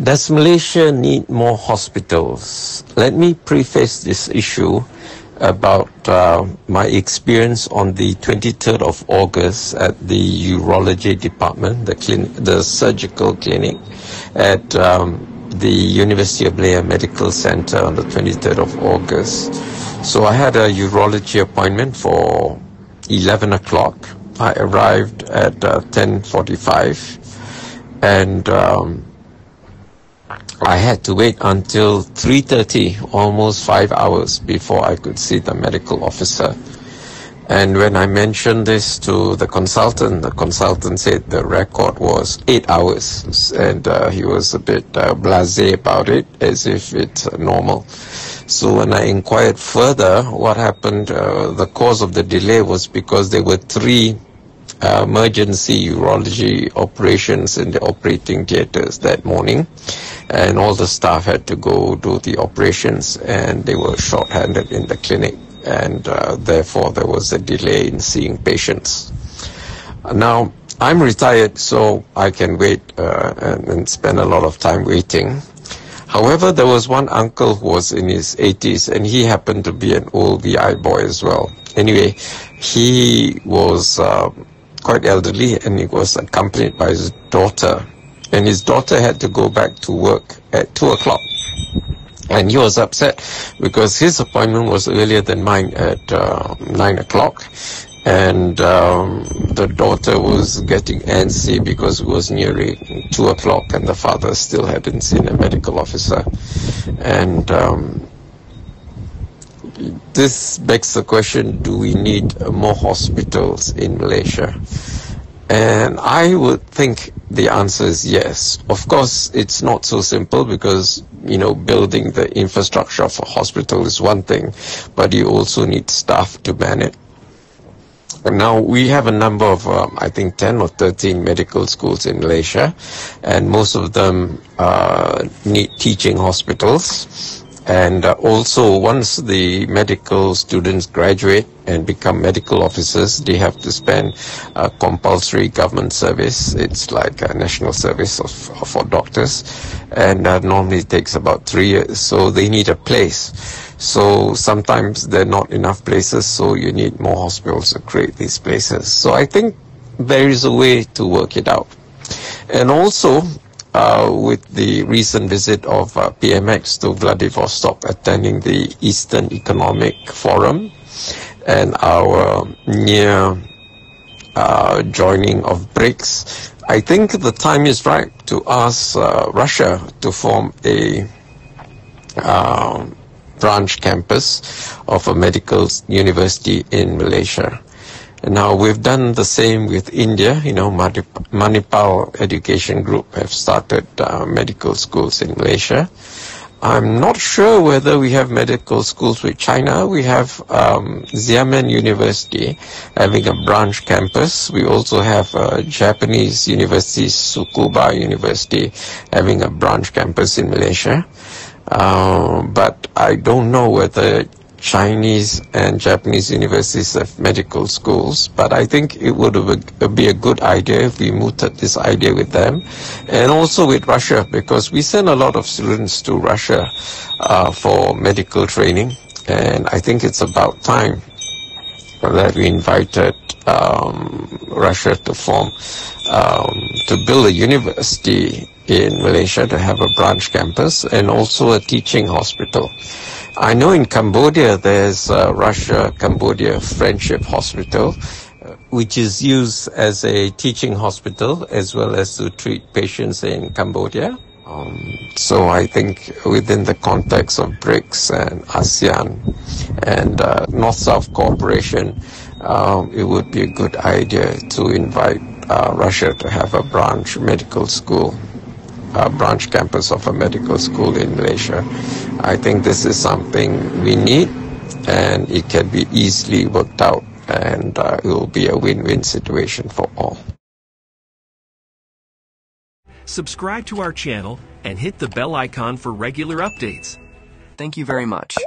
Does Malaysia need more hospitals? Let me preface this issue about my experience on the 23rd of August at the urology department, the surgical clinic at the University of Malaya Medical Center on the 23rd of August. So I had a urology appointment for 11 o'clock. I arrived at 10:45 and I had to wait until 3:30, almost 5 hours, before I could see the medical officer. And when I mentioned this to the consultant said the record was 8 hours, and he was a bit blasé about it, as if it's normal. So when I inquired further what happened, the cause of the delay was because there were 3 emergency urology operations in the operating theaters that morning, and all the staff had to go do the operations, and they were short-handed in the clinic, and therefore there was a delay in seeing patients. Now, I'm retired, so I can wait and spend a lot of time waiting. However, there was one uncle who was in his 80s, and he happened to be an old VI boy as well. Anyway, he was quite elderly, and he was accompanied by his daughter, and his daughter had to go back to work at 2 o'clock, and he was upset because his appointment was earlier than mine at 9 o'clock, and the daughter was getting antsy because it was nearly 2 o'clock and the father still hadn't seen a medical officer. And this begs the question, do we need more hospitals in Malaysia? And I would think the answer is yes. Of course, it's not so simple because, you know, building the infrastructure for a hospital is one thing, but you also need staff to man it. And now we have a number of, I think 10 or 13 medical schools in Malaysia, and most of them need teaching hospitals. And also, once the medical students graduate and become medical officers, they have to spend a compulsory government service. It's like a national service for doctors, and normally it takes about 3 years. So they need a place. So sometimes there are not enough places, so you need more hospitals to create these places. So I think there is a way to work it out. And also, with the recent visit of PMX to Vladivostok, attending the Eastern Economic Forum, and our near joining of BRICS, I think the time is right to ask Russia to form a branch campus of a medical university in Malaysia. Now, we've done the same with India. You know, Manipal Education Group have started medical schools in Malaysia. I'm not sure whether we have medical schools with China. We have Xiamen University having a branch campus. We also have Japanese University, Tsukuba University, having a branch campus in Malaysia. But I don't know whether Chinese and Japanese universities have medical schools, but I think it would be a good idea if we mooted this idea with them, and also with Russia, because we send a lot of students to Russia for medical training, and I think it's about time that we invited Russia to to build a university in Malaysia, to have a branch campus and also a teaching hospital. I know in Cambodia there's Russia-Cambodia Friendship Hospital, which is used as a teaching hospital as well as to treat patients in Cambodia. So I think within the context of BRICS and ASEAN and North-South cooperation, it would be a good idea to invite Russia to have a branch medical school, a branch campus of a medical school in Malaysia. I think this is something we need, and it can be easily worked out, and it will be a win-win situation for all. Subscribe to our channel and hit the bell icon for regular updates. Thank you very much.